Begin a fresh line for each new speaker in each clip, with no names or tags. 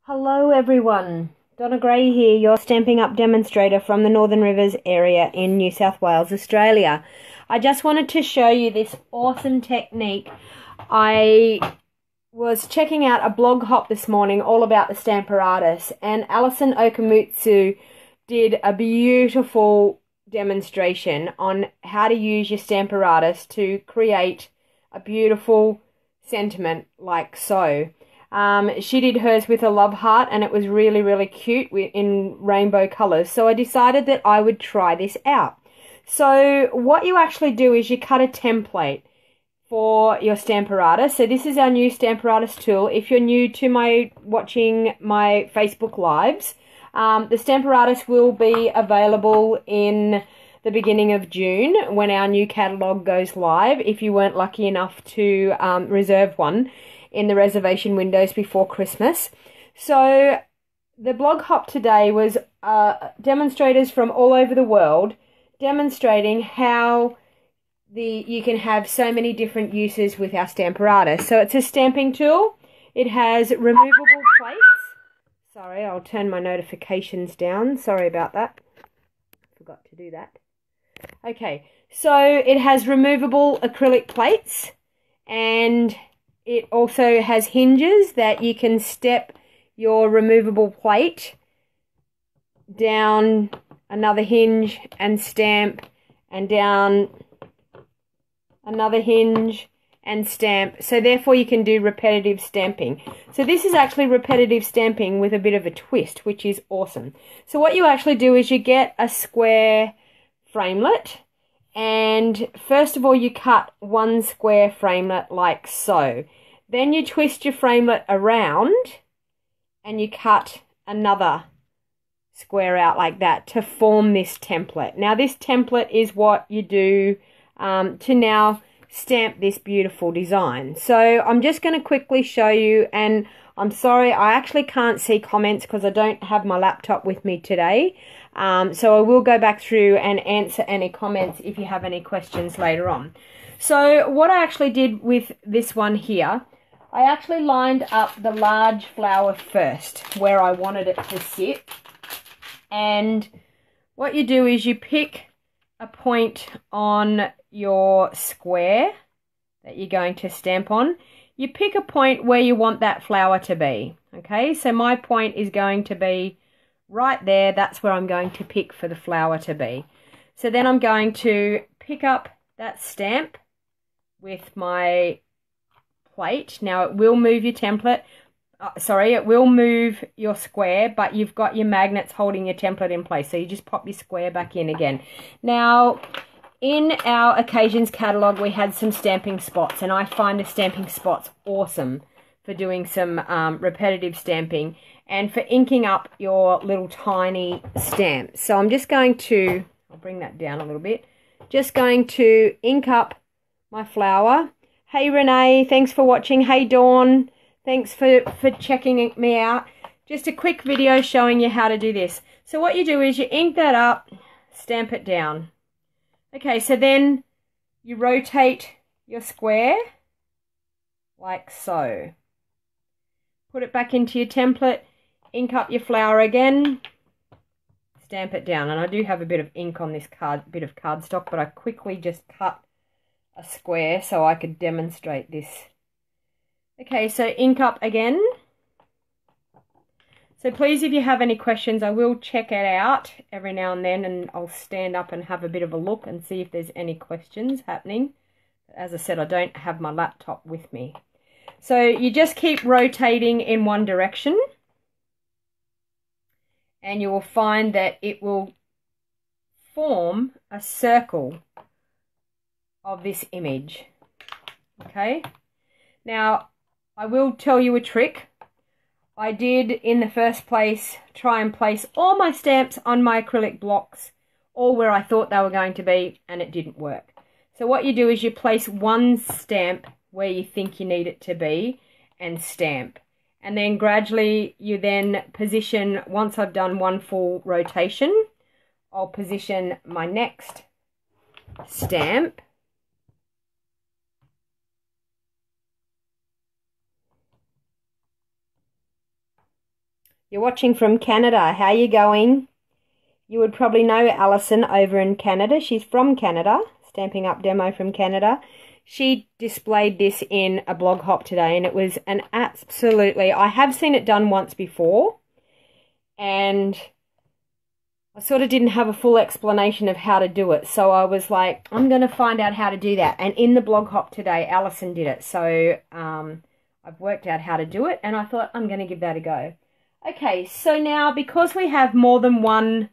Hello everyone, Donna Gray here, your Stampin' Up demonstrator from the Northern Rivers area in New South Wales, Australia. I just wanted to show you this awesome technique. I was checking out a blog hop this morning all about the Stamparatus, and Alison Okamutsu did a beautiful demonstration on how to use your Stamparatus to create a beautiful sentiment like so. She did hers with a love heart, and it was really cute in rainbow colors. So I decided that I would try this out. So what you actually do is you cut a template for your Stamparatus. So this is our new Stamparatus tool. If you're new to watching my Facebook lives, the Stamparatus will be available in the beginning of June when our new catalogue goes live, if you weren't lucky enough to reserve one in the reservation windows before Christmas. So the blog hop today was demonstrators from all over the world demonstrating how you can have so many different uses with our Stamparatus. So it's a stamping tool. It has removable plates. Sorry, I'll turn my notifications down. Sorry about that. Forgot to do that. Okay, so it has removable acrylic plates, and it also has hinges that you can step your removable plate down another hinge and stamp, and down another hinge and stamp. So therefore you can do repetitive stamping. So this is actually repetitive stamping with a bit of a twist, which is awesome. So what you actually do is you get a square framelit, and first of all you cut one square framelit like so. Then you twist your framelit around and you cut another square out like that to form this template. Now this template is what you do to now stamp this beautiful design. So I'm just going to quickly show you, and I'm sorry I actually can't see comments because I don't have my laptop with me today. So I will go back through and answer any comments if you have any questions later on. So what I actually did with this one here, I actually lined up the large flower first where I wanted it to sit. And what you do is you pick a point on your square that you're going to stamp on. You pick a point where you want that flower to be. Okay, so my point is going to be right there. That's where I'm going to pick for the flower to be. So then I'm going to pick up that stamp with my plate. Now it will move your template. It will move your square, but you've got your magnets holding your template in place. So you just pop your square back in again. Now, in our occasions catalogue, we had some stamping spots, and I find the stamping spots awesome for doing some repetitive stamping and for inking up your little tiny stamps. So I'm just going to, I'll bring that down a little bit, just going to ink up my flower. Hey Renee, thanks for watching. Hey Dawn, thanks for checking me out. Just a quick video showing you how to do this. So what you do is you ink that up, stamp it down. Okay, so then you rotate your square like so. Put it back into your template, ink up your flower again, stamp it down. And I do have a bit of ink on this bit of cardstock, but I quickly just cut a square so I could demonstrate this. Okay, so ink up again. So please, if you have any questions, I will check it out every now and then, and I'll stand up and have a bit of a look and see if there's any questions happening. As I said, I don't have my laptop with me. So you just keep rotating in one direction, and you will find that it will form a circle of this image. Okay, now I will tell you a trick. I did in the first place try and place all my stamps on my acrylic blocks, all where I thought they were going to be, and it didn't work. So what you do is you place one stamp where you think you need it to be and stamp, and then gradually you then position. Once I've done one full rotation, I'll position my next stamp You're watching from Canada. How you going? You would probably know Alison over in Canada. She's from Canada. Stampin' Up demo from Canada. She displayed this in a blog hop today, and it was an absolutely... I have seen it done once before, and I sort of didn't have a full explanation of how to do it. So I was like, I'm going to find out how to do that. And in the blog hop today, Alison did it. So I've worked out how to do it, and I thought I'm going to give that a go. Okay, so now because we have more than one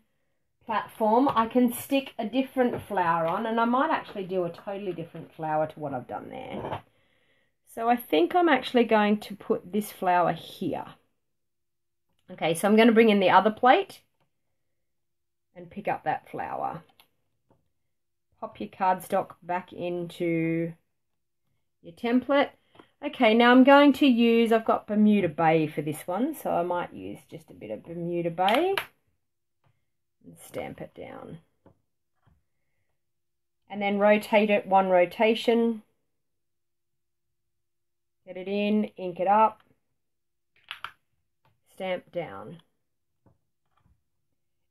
platform, I can stick a different flower on, and I might actually do a totally different flower to what I've done there. So I think I'm actually going to put this flower here. Okay, so I'm going to bring in the other plate and pick up that flower. Pop your cardstock back into your template. Okay, now I'm going to use, I've got Bermuda Bay for this one, so I might use just a bit of Bermuda Bay and stamp it down. And then rotate it, one rotation. Get it in, ink it up, stamp down.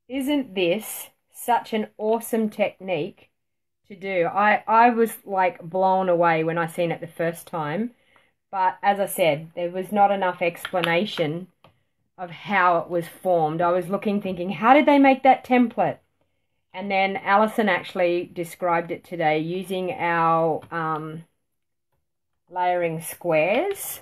Isn't this such an awesome technique to do? I was like blown away when I seen it the first time. But as I said, there was not enough explanation of how it was formed. I was looking thinking, how did they make that template? And then Alison actually described it today using our layering squares.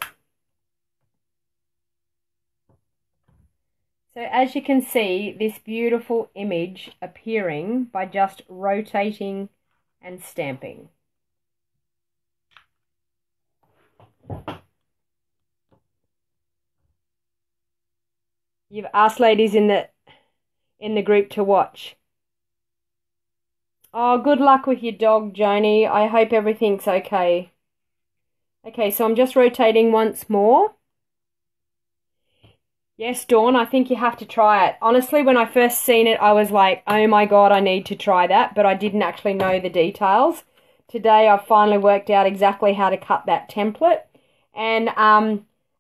So as you can see, this beautiful image appearing by just rotating and stamping. You've asked ladies in the group to watch. Oh, good luck with your dog, Joni. I hope everything's okay. Okay, so I'm just rotating once more. Yes, Dawn, I think you have to try it. Honestly, when I first seen it, I was like, oh my God, I need to try that, but I didn't actually know the details. Today, I've finally worked out exactly how to cut that template. And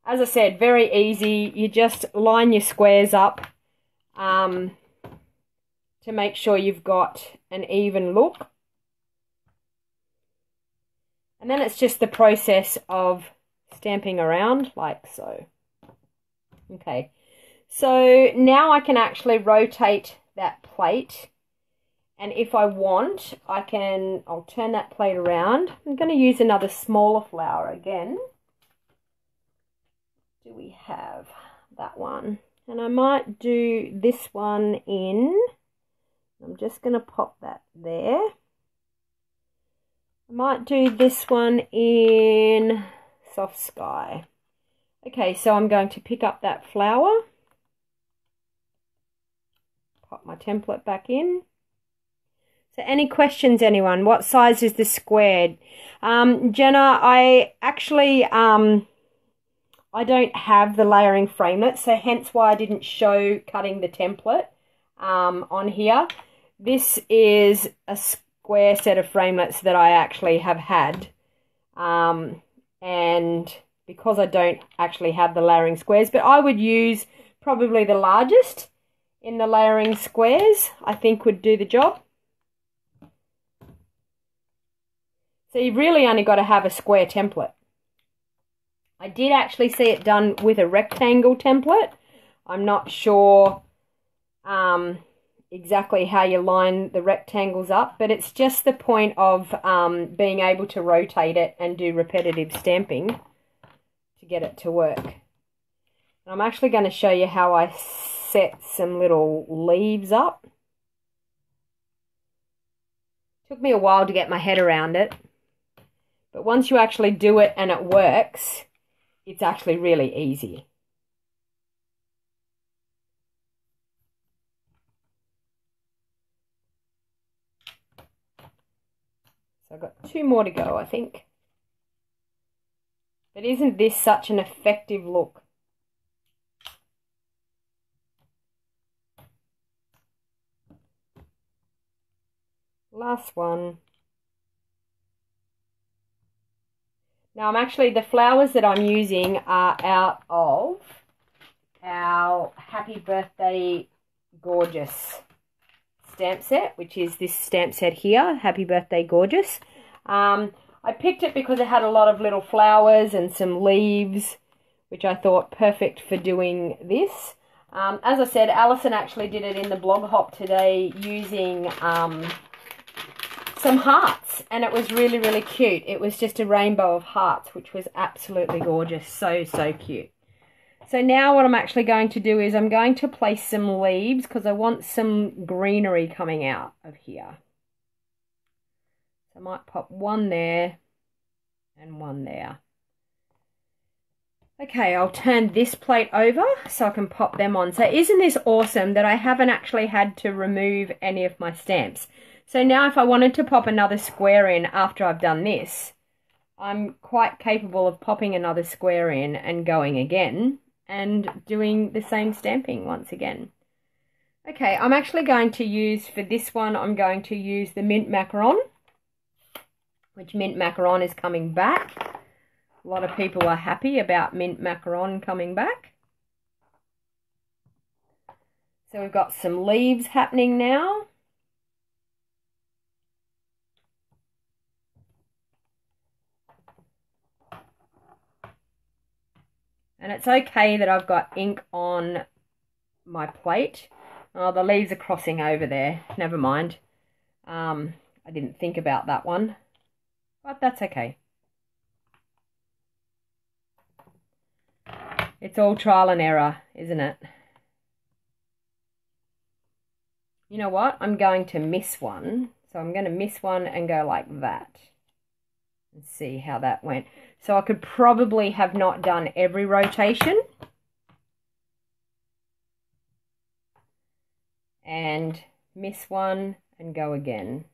as I said, very easy. You just line your squares up to make sure you've got an even look. And then it's just the process of stamping around like so. Okay, so now I can actually rotate that plate. And if I want, I'll turn that plate around. I'm going to use another smaller flower again. Do we have that one? And I might do this one in. I'm just going to pop that there. I might do this one in Soft Sky. Okay, so I'm going to pick up that flower. Pop my template back in. So any questions, anyone? What size is the squared? Jenna, I actually... I don't have the layering framelit, so hence why I didn't show cutting the template on here. This is a square set of framelits that I actually have had. And because I don't actually have the layering squares, but I would use probably the largest in the layering squares, I think would do the job. So you've really only got to have a square template. I did actually see it done with a rectangle template. I'm not sure exactly how you line the rectangles up, but it's just the point of being able to rotate it and do repetitive stamping to get it to work. And I'm actually going to show you how I set some little leaves up. Took me a while to get my head around it, but once you actually do it and it works, it's actually really easy. So I've got 2 more to go, I think. But isn't this such an effective look? Last one. Now I'm actually, the flowers that I'm using are out of our Happy Birthday Gorgeous stamp set, which is this stamp set here, Happy Birthday Gorgeous. I picked it because it had a lot of little flowers and some leaves, which I thought perfect for doing this. As I said, Alison actually did it in the blog hop today using some hearts, and it was really, really cute. It was just a rainbow of hearts, which was absolutely gorgeous. So, so cute. So now what I'm actually going to do is I'm going to place some leaves because I want some greenery coming out of here. So I might pop one there and one there. Okay, I'll turn this plate over so I can pop them on. So isn't this awesome that I haven't actually had to remove any of my stamps? So now if I wanted to pop another square in after I've done this, I'm quite capable of popping another square in and going again and doing the same stamping once again. Okay, I'm actually going to use, for this one, I'm going to use the Mint Macaron, which Mint Macaron is coming back. A lot of people are happy about Mint Macaron coming back. So we've got some leaves happening now. And it's okay that I've got ink on my plate. Oh, the leaves are crossing over there. Never mind. I didn't think about that one. But that's okay. It's all trial and error, isn't it? You know what? I'm going to miss one. So I'm going to miss one and go like that. And see how that went. So I could probably have not done every rotation. And miss one and go again.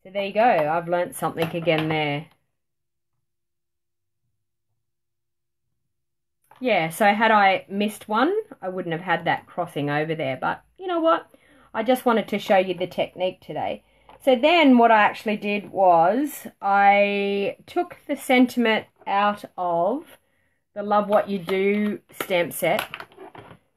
So there you go. I've learnt something again there. Yeah, so had I missed one, I wouldn't have had that crossing over there. But you know what? I just wanted to show you the technique today. So then what I actually did was I took the sentiment out of the Love What You Do stamp set,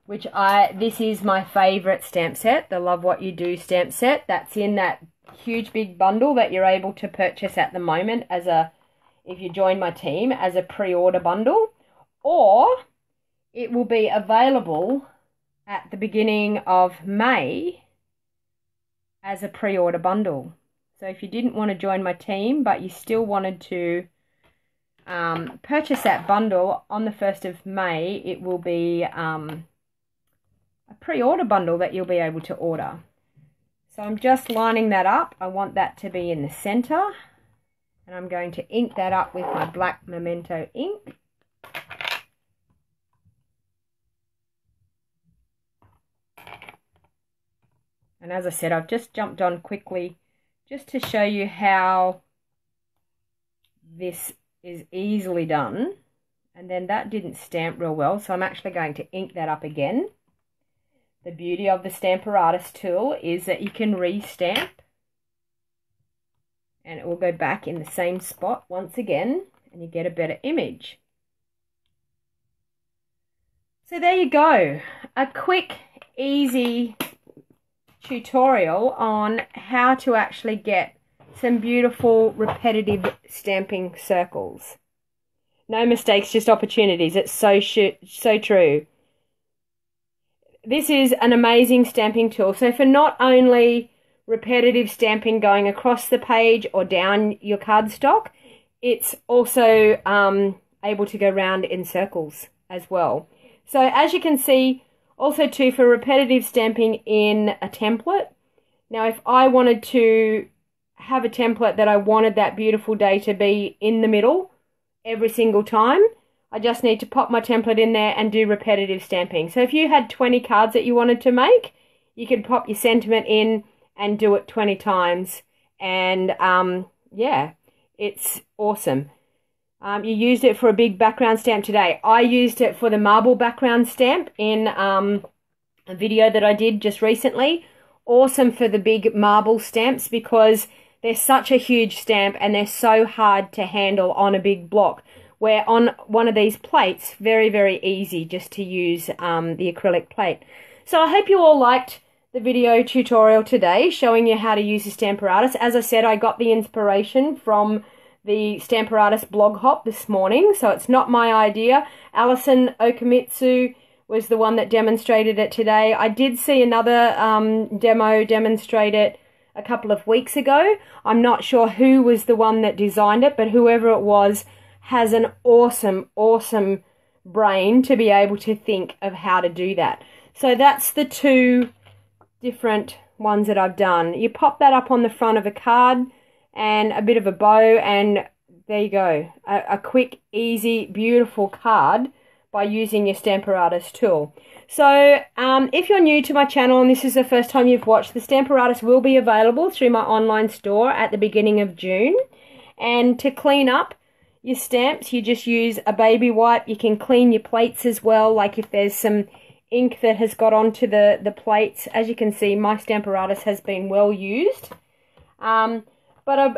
which this is my favourite stamp set, the Love What You Do stamp set. That's in that huge big bundle that you're able to purchase at the moment as if you join my team, as a pre-order bundle. Or it will be available at the beginning of May as a pre-order bundle. So if you didn't want to join my team but you still wanted to purchase that bundle on the 1st of May, it will be a pre-order bundle that you'll be able to order. So I'm just lining that up. I want that to be in the center, and I'm going to ink that up with my black Memento ink. And as I said, I've just jumped on quickly just to show you how this is easily done. And then that didn't stamp real well, so I'm actually going to ink that up again. The beauty of the Stamparatus tool is that you can re-stamp and it will go back in the same spot once again and you get a better image. So there you go. A quick, easy tutorial on how to actually get some beautiful repetitive stamping circles. No mistakes, just opportunities. It's so true. This is an amazing stamping tool. So for not only repetitive stamping going across the page or down your cardstock, it's also able to go round in circles as well. So as you can see, also too, for repetitive stamping in a template. Now if I wanted to have a template that I wanted that beautiful day to be in the middle every single time, I just need to pop my template in there and do repetitive stamping. So if you had 20 cards that you wanted to make, you could pop your sentiment in and do it 20 times. And yeah, it's awesome. You used it for a big background stamp today. I used it for the marble background stamp in a video that I did just recently. Awesome for the big marble stamps because they're such a huge stamp and they're so hard to handle on a big block. where on one of these plates, very, very easy just to use the acrylic plate. So I hope you all liked the video tutorial today showing you how to use the Stamparatus. As I said, I got the inspiration from the Stamparatus blog hop this morning, so it's not my idea. Alison Okamitsu was the one that demonstrated it today. I did see another demo demonstrate it a couple of weeks ago. I'm not sure who was the one that designed it, but whoever it was has an awesome brain to be able to think of how to do that. So that's the two different ones that I've done. You pop that up on the front of a card and a bit of a bow, and there you go. A quick, easy, beautiful card by using your Stamparatus tool. So if you're new to my channel and this is the first time you've watched, the Stamparatus will be available through my online store at the beginning of June. And to clean up your stamps, you just use a baby wipe. You can clean your plates as well, like if there's some ink that has got onto the plates. As you can see, my Stamparatus has been well used. But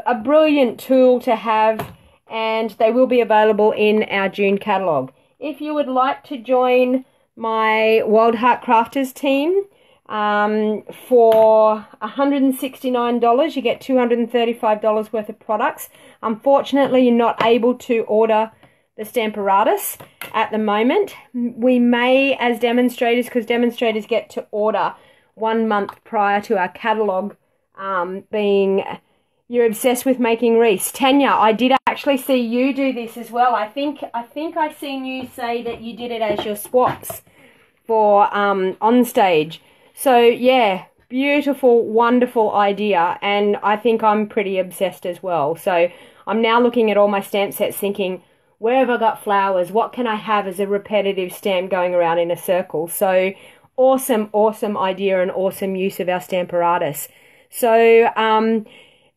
a brilliant tool to have, and they will be available in our June catalogue. If you would like to join my Wild Heart Crafters team, for $169, you get $235 worth of products. Unfortunately, you're not able to order the Stamparatus at the moment. We may, as demonstrators, because demonstrators get to order 1 month prior to our catalogue being... You're obsessed with making wreaths. Tanya, I did actually see you do this as well. I think I seen you say that you did it as your swaps for on stage. So yeah, beautiful, wonderful idea, and I think I'm pretty obsessed as well. So I'm now looking at all my stamp sets thinking, where have I got flowers? What can I have as a repetitive stamp going around in a circle? So awesome idea and awesome use of our Stamparatus. So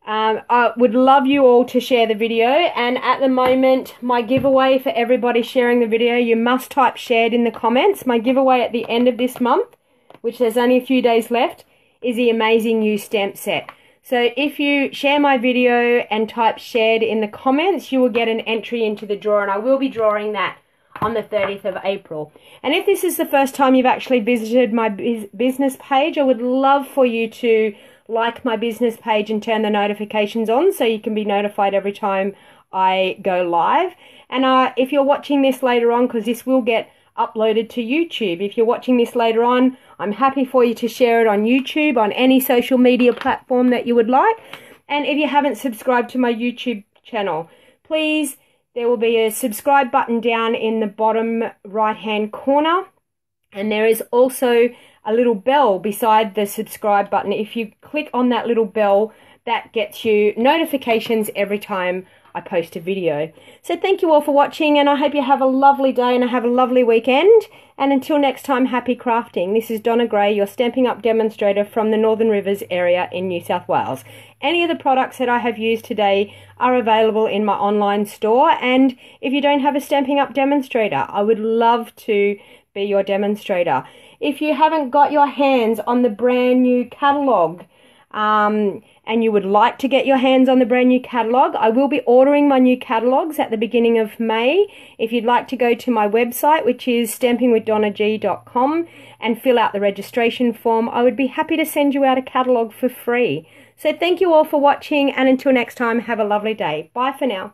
I would love you all to share the video, and at the moment my giveaway for everybody sharing the video, you must type shared in the comments. My giveaway at the end of this month, which there's only a few days left, is the Amazing You stamp set. So if you share my video and type shared in the comments, you will get an entry into the draw, and I will be drawing that on the 30th of April. And if this is the first time you've actually visited my business page, I would love for you to like my business page and turn the notifications on so you can be notified every time I go live. And if you're watching this later on, because this will get uploaded to YouTube, if you're watching this later on, I'm happy for you to share it on YouTube, on any social media platform that you would like. And if you haven't subscribed to my YouTube channel, please, there will be a subscribe button down in the bottom right hand corner, and there is also a little bell beside the subscribe button. If you click on that little bell, that gets you notifications every time I post a video. So thank you all for watching, and I hope you have a lovely day and have a lovely weekend. And until next time, happy crafting. This is Donna Gray, your Stampin' Up demonstrator from the Northern Rivers area in New South Wales. Any of the products that I have used today are available in my online store, and if you don't have a Stampin' Up demonstrator, I would love to be your demonstrator. If you haven't got your hands on the brand new catalogue, and you would like to get your hands on the brand new catalogue, I will be ordering my new catalogues at the beginning of May. If you'd like to go to my website, which is stampingwithdonnag.com, and fill out the registration form, I would be happy to send you out a catalogue for free. So thank you all for watching, and until next time, have a lovely day. Bye for now.